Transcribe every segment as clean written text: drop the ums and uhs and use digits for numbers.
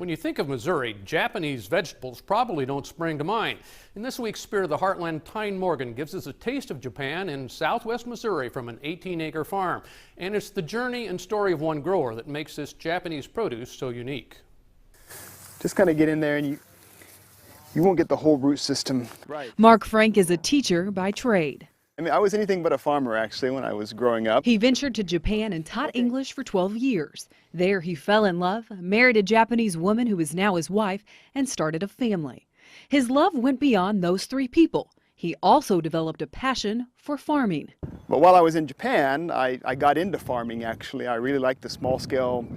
When you think of Missouri, Japanese vegetables probably don't spring to mind. In this week's Spirit of the Heartland, Tyne Morgan gives us a taste of Japan in southwest Missouri from an 18-acre farm. And it's the journey and story of one grower that makes this Japanese produce so unique. Just kind of get in there and you won't get the whole root system right. Mark Frank is a teacher by trade. I mean, I was anything but a farmer, actually, when I was growing up. He ventured to Japan and taught English for 12 years. There he fell in love, married a Japanese woman who is now his wife, and started a family. His love went beyond those three people. He also developed a passion for farming. But while I was in Japan, I got into farming, actually. I really liked the small-scale,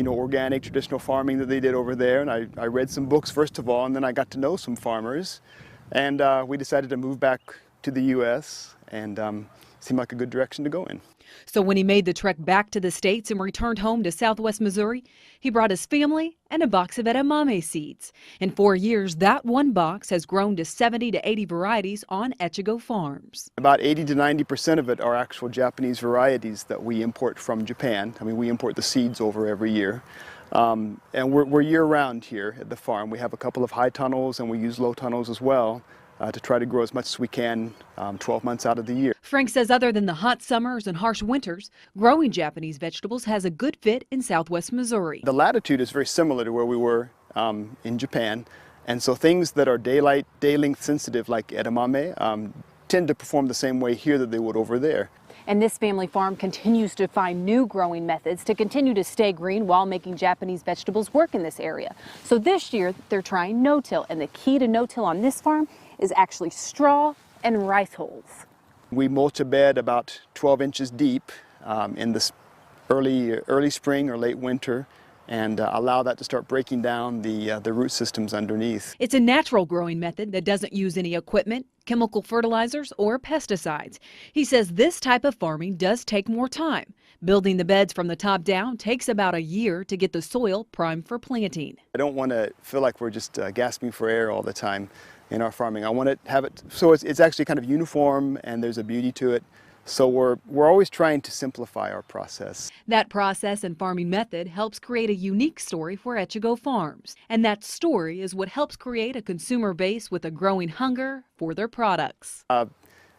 organic, traditional farming that they did over there. And I read some books, first of all, and then I got to know some farmers. And we decided to move back to the U.S., and seemed like a good direction to go in. So when he made the trek back to the States and returned home to southwest Missouri, he brought his family and a box of edamame seeds. In 4 years, that one box has grown to 70 to 80 varieties on Echigo Farms. About 80 to 90% of it are actual Japanese varieties that we import from Japan. I mean, we import the seeds over every year. And we're year-round here at the farm. We have a couple of high tunnels, and we use low tunnels as well. To try to grow as much as we can 12 months out of the year. Frank says other than the hot summers and harsh winters, growing Japanese vegetables has a good fit in southwest Missouri. The latitude is very similar to where we were in Japan, and so things that are day length sensitive like edamame tend to perform the same way here that they would over there. And this family farm continues to find new growing methods to continue to stay green while making Japanese vegetables work in this area. So this year they're trying no-till, and the key to no-till on this farm is actually straw and rice hulls. We mulch a bed about 12 inches deep in this early spring or late winter, and allow that to start breaking down the root systems underneath. It's a natural growing method that doesn't use any equipment, chemical fertilizers, or pesticides. He says this type of farming does take more time. Building the beds from the top down takes about a year to get the soil primed for planting. I don't want to feel like we're just gasping for air all the time in our farming. I want to have it so it's actually kind of uniform and there's a beauty to it. So we're always trying to simplify our process. That process and farming method helps create a unique story for Echigo Farms. And that story is what helps create a consumer base with a growing hunger for their products.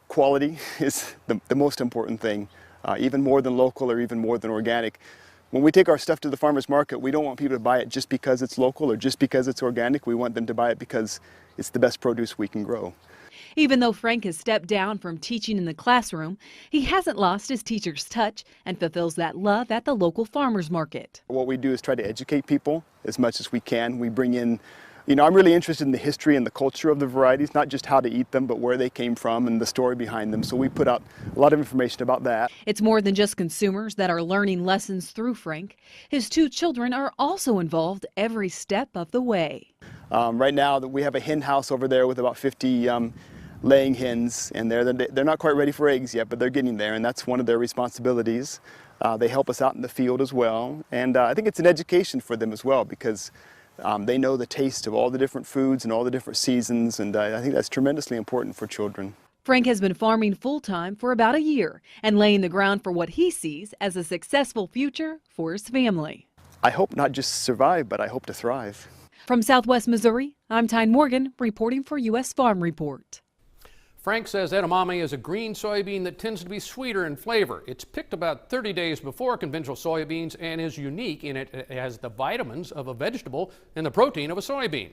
Quality is the most important thing, even more than local or even more than organic. When we take our stuff to the farmer's market, we don't want people to buy it just because it's local or just because it's organic. We want them to buy it because it's the best produce we can grow. Even though Frank has stepped down from teaching in the classroom, he hasn't lost his teacher's touch and fulfills that love at the local farmer's market. What we do is try to educate people as much as we can. We bring in, I'm really interested in the history and the culture of the varieties, not just how to eat them, but where they came from and the story behind them. So we put out a lot of information about that. It's more than just consumers that are learning lessons through Frank. His two children are also involved every step of the way. Right now we have a hen house over there with about 50 laying hens, and they're not quite ready for eggs yet, but they're getting there, and that's one of their responsibilities. They help us out in the field as well, and I think it's an education for them as well, because they know the taste of all the different foods and all the different seasons, and I think that's tremendously important for children. Frank has been farming full-time for about a year and laying the ground for what he sees as a successful future for his family. I hope not just survive, but I hope to thrive. From southwest Missouri, I'm Tyne Morgan reporting for U.S. Farm Report. Frank says edamame is a green soybean that tends to be sweeter in flavor. It's picked about 30 days before conventional soybeans and is unique in it has the vitamins of a vegetable and the protein of a soybean.